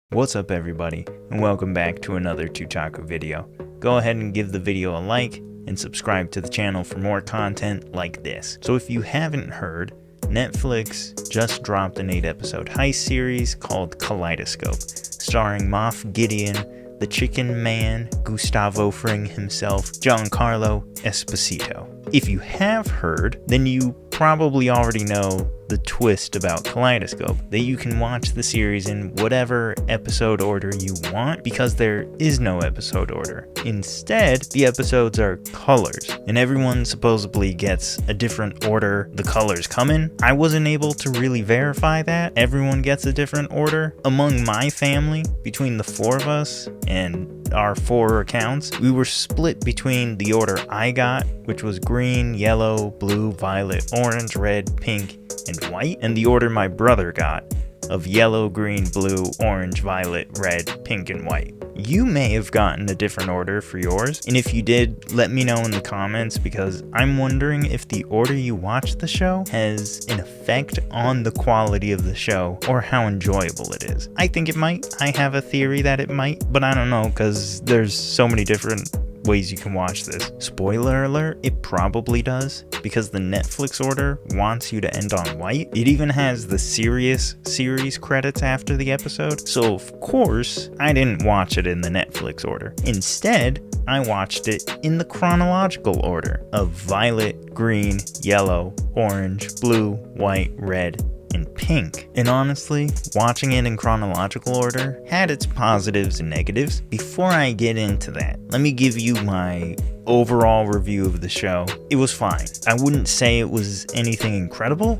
What's up everybody, and welcome back to another TooTaku video. Go ahead and give the video a like, and subscribe to the channel for more content like this. So if you haven't heard, Netflix just dropped an 8-episode heist series called Kaleidoscope, starring Moff Gideon, the Chicken Man, Gustavo Fring himself, Giancarlo Esposito. If you have heard, then you probably already know the twist about Kaleidoscope, that you can watch the series in whatever episode order you want because there is no episode order. Instead, the episodes are colors, and everyone supposedly gets a different order the colors come in. I wasn't able to really verify that. Everyone gets a different order. Among my family, between the 4 of us and our 4 accounts, we were split between the order I got, which was green, yellow, blue, violet, orange, red, pink, and white, and the order my brother got of yellow, green, blue, orange, violet, red, pink, and white. You may have gotten a different order for yours, and if you did, let me know in the comments, because I'm wondering if the order you watch the show has an effect on the quality of the show or how enjoyable it is. I think it might. I have a theory that it might, but I don't know because there's so many different ways you can watch this. Spoiler alert, it probably does, because the Netflix order wants you to end on white. It even has the serious series credits after the episode, so of course I didn't watch it in the Netflix order. Instead, I watched it in the chronological order of violet, green, yellow, orange, blue, white, red, and pink. And honestly, watching it in chronological order had its positives and negatives. Before I get into that, let me give you my overall review of the show. It was fine. I wouldn't say it was anything incredible,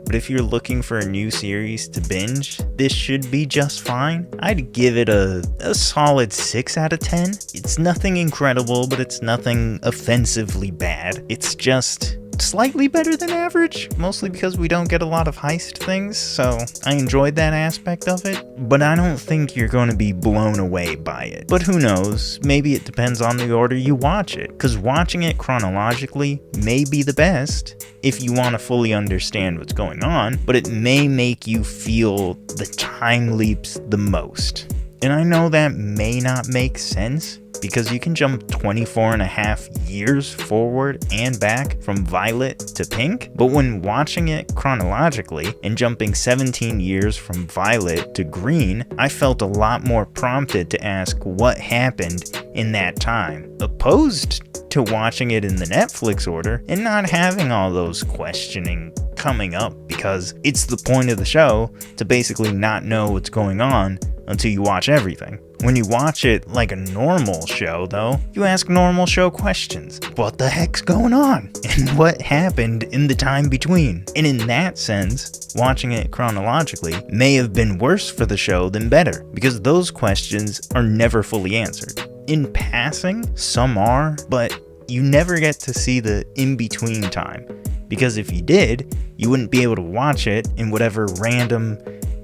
but if you're looking for a new series to binge, this should be just fine. I'd give it a solid 6 out of 10. It's nothing incredible, but it's nothing offensively bad. It's just slightly better than average, mostly because we don't get a lot of heist things, so I enjoyed that aspect of it, but I don't think you're going to be blown away by it. But who knows, maybe it depends on the order you watch it, because watching it chronologically may be the best if you want to fully understand what's going on, but it may make you feel the time leaps the most. And I know that may not make sense, because you can jump 24.5 years forward and back from violet to pink, but when watching it chronologically and jumping 17 years from violet to green, I felt a lot more prompted to ask what happened in that time, opposed to watching it in the Netflix order and not having all those questioning coming up, because it's the point of the show to basically not know what's going on until you watch everything. When you watch it like a normal show, though, you ask normal show questions. What the heck's going on? And what happened in the time between? And in that sense, watching it chronologically may have been worse for the show than better, because those questions are never fully answered. In passing, some are, but you never get to see the in-between time, because if you did, you wouldn't be able to watch it in whatever random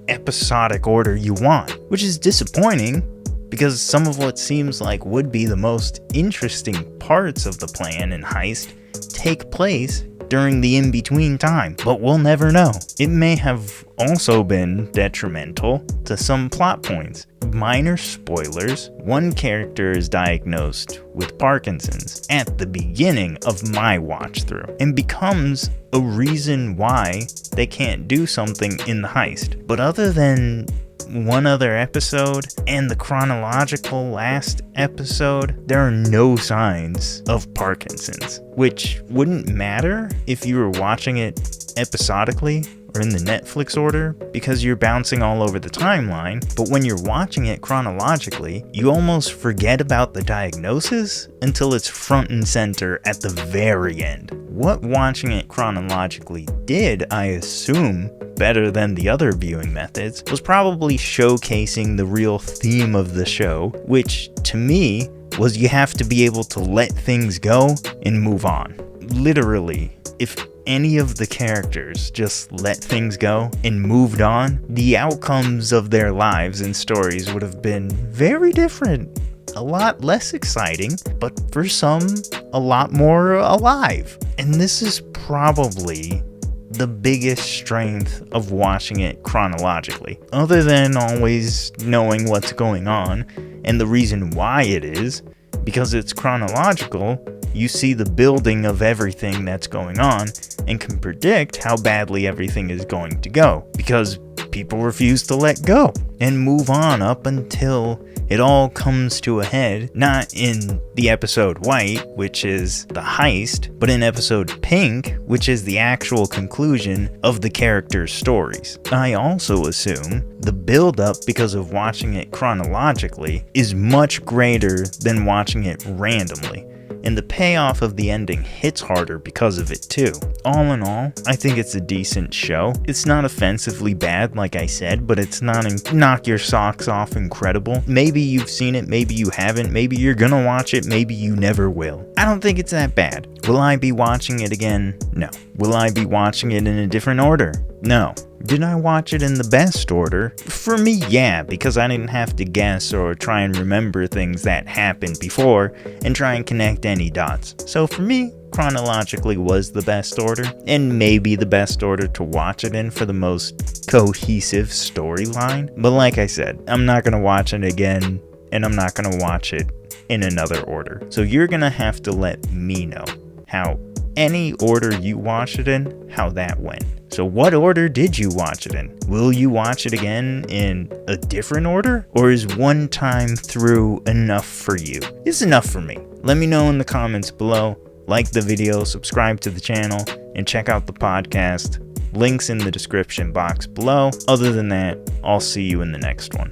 episodic order you want, which is disappointing, because some of what seems like would be the most interesting parts of the plan and heist take place during the in-between time, but we'll never know. It may have also been detrimental to some plot points. Minor spoilers, one character is diagnosed with Parkinson's at the beginning of my watch through, and becomes a reason why they can't do something in the heist. But other than one other episode and the chronological last episode, there are no signs of Parkinson's, which wouldn't matter if you were watching it episodically or in the Netflix order, because you're bouncing all over the timeline. But when you're watching it chronologically, you almost forget about the diagnosis until it's front and center at the very end. What watching it chronologically did, I assume, better than the other viewing methods, was probably showcasing the real theme of the show, which to me was you have to be able to let things go and move on. Literally, if any of the characters just let things go and moved on, the outcomes of their lives and stories would have been very different. A lot less exciting, but for some, a lot more alive. And this is probably the biggest strength of watching it chronologically. Other than always knowing what's going on, and the reason why it is, because it's chronological, you see the building of everything that's going on and can predict how badly everything is going to go, because people refuse to let go and move on up until it all comes to a head, not in the episode White, which is the heist, but in episode Pink, which is the actual conclusion of the characters' stories. I also assume the build-up, because of watching it chronologically, is much greater than watching it randomly. And the payoff of the ending hits harder because of it too. All in all, I think it's a decent show. It's not offensively bad, like I said, but it's not knock your socks off incredible. Maybe you've seen it, maybe you haven't, maybe you're gonna watch it, maybe you never will. I don't think it's that bad. Will I be watching it again? No. Will I be watching it in a different order? No. Did I watch it in the best order? For me, yeah, because I didn't have to guess or try and remember things that happened before and try and connect any dots. So for me, chronologically was the best order, and maybe the best order to watch it in for the most cohesive storyline. But like I said, I'm not gonna watch it again, and I'm not gonna watch it in another order. So you're gonna have to let me know how any order you watched it in, how that went. So what order did you watch it in? Will you watch it again in a different order? Or is one time through enough for you? It's enough for me. Let me know in the comments below. Like the video, subscribe to the channel, and check out the podcast. Links in the description box below. Other than that, I'll see you in the next one.